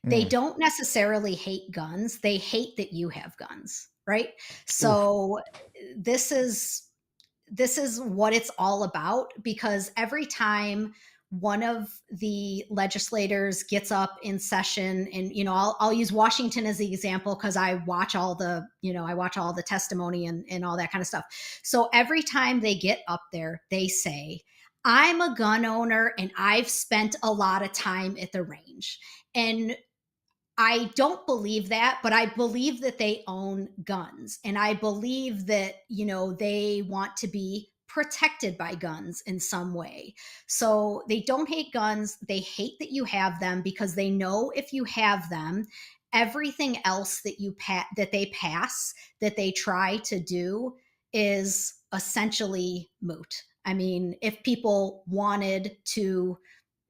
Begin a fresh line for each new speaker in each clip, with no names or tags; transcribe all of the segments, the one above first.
They
Mm.
don't necessarily hate guns, they hate that you have guns, right?
Oof.
So, this is this is what it's all about because every time one of the legislators gets up in session and I'll use Washington as the example because I watch all the I watch all the testimony and all that kind of stuff. So every time they get up there they say, I'm a gun owner and I've spent a lot of time at the range. And I don't believe that, but I believe that they own guns. And I believe that, they want to be protected by guns in some way. So they don't hate guns. They hate that you have them because they know if you have them, everything else that they pass, that they try to do is essentially moot. I mean, if people wanted to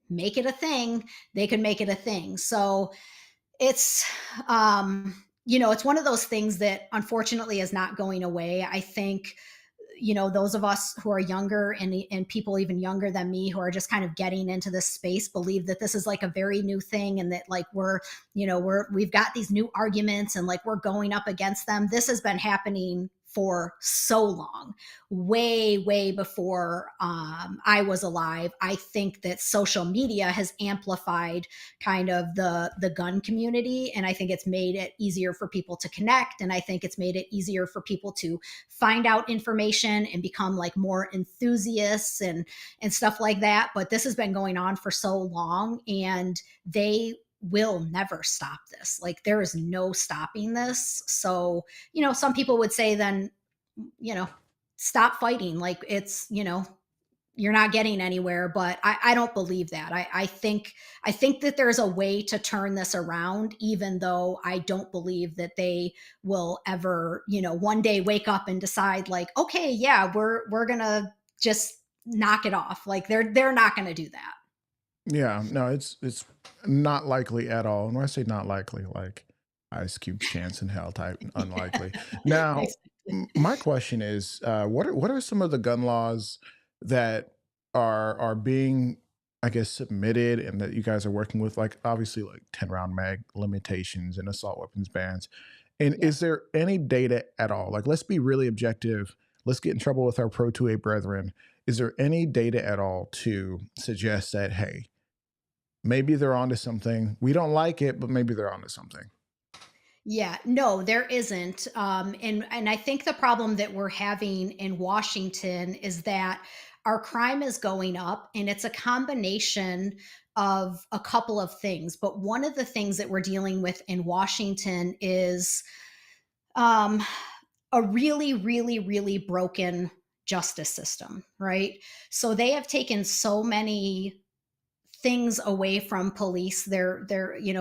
make it a thing, they could make it a thing. So it's it's one of those things that unfortunately is not going away. I think those of us who are younger and people even younger than me who are just kind of getting into this space believe that this is like a very new thing and that like we've got these new arguments and like we're going up against them. This has been happening for so long, way before I was alive. I think that social media has amplified kind of the gun community, and I think it's made it easier for people to connect, and I think it's made it easier for people to find out information and become like more enthusiasts and stuff like that. But this has been going on for so long, and they will never stop this. Like there is no stopping this. So, some people would say then, you know, stop fighting. Like you're not getting anywhere, but I don't believe that. I think that there's a way to turn this around, even though I don't believe that they will ever, one day wake up and decide like, okay, yeah, we're gonna just knock it off. Like they're not gonna do that.
Yeah, no, it's not likely at all. And when I say not likely, like Ice Cube's chance in hell type unlikely. Now,
Exactly.
my question is, what are some of the gun laws that are being, I guess, submitted and that you guys are working with? Like obviously, like 10-round mag limitations and assault weapons bans. And
Yep.
is there any data at all? Like, let's be really objective. Let's get in trouble with our Pro 2A brethren. Is there any data at all to suggest that, hey, maybe they're onto something. We don't like it, but maybe they're onto something.
Yeah, no, there isn't. And I think the problem that we're having in Washington is that our crime is going up, and it's a combination of a couple of things. But one of the things that we're dealing with in Washington is um, a really broken justice system, right? So they have taken so many things away from police. They're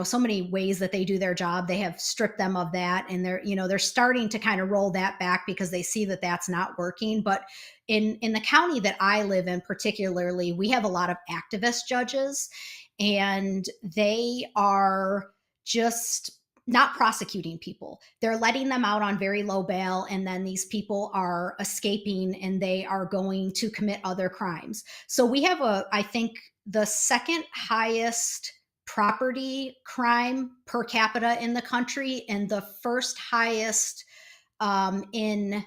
so many ways that they do their job. They have stripped them of that, and they're starting to kind of roll that back because they see that that's not working. But in the county that I live in particularly, we have a lot of activist judges, and they are just not prosecuting people. They're letting them out on very low bail, and then these people are escaping and they are going to commit other crimes. So we have I think, the second highest property crime per capita in the country and the first highest in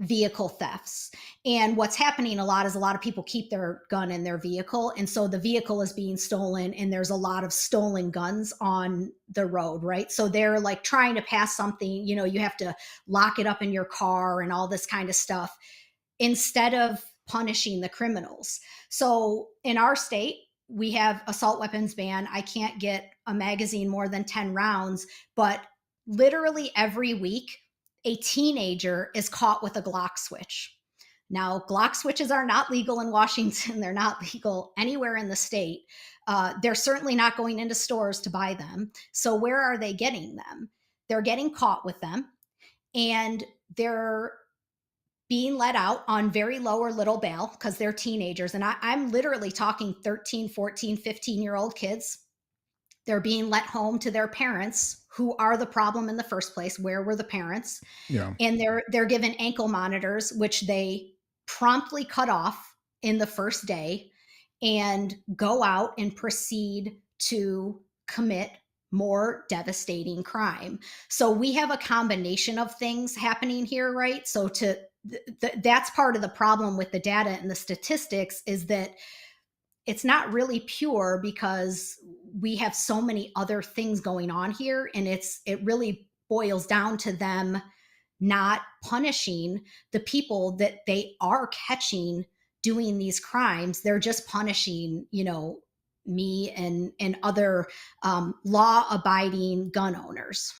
vehicle thefts. And what's happening a lot is a lot of people keep their gun in their vehicle. And so the vehicle is being stolen, and there's a lot of stolen guns on the road, right? So they're like trying to pass something, you have to lock it up in your car and all this kind of stuff instead of punishing the criminals. So in our state, we have assault weapons ban. I can't get a magazine more than 10 rounds, but literally every week, a teenager is caught with a Glock switch. Now, Glock switches are not legal in Washington. They're not legal anywhere in the state. They're certainly not going into stores to buy them. So, where are they getting them? They're getting caught with them, and they're being let out on very low or little bail because they're teenagers. And I'm literally talking 13, 14, 15-year-old kids. They're being let home to their parents who are the problem in the first place. Where were the parents?
Yeah.
And they're given ankle monitors, which they promptly cut off in the first day and go out and proceed to commit more devastating crime. So we have a combination of things happening here, right? So that's part of the problem with the data and the statistics, is that it's not really pure because we have so many other things going on here, and it really boils down to them not punishing the people that they are catching doing these crimes. They're just punishing, me and other law abiding gun owners.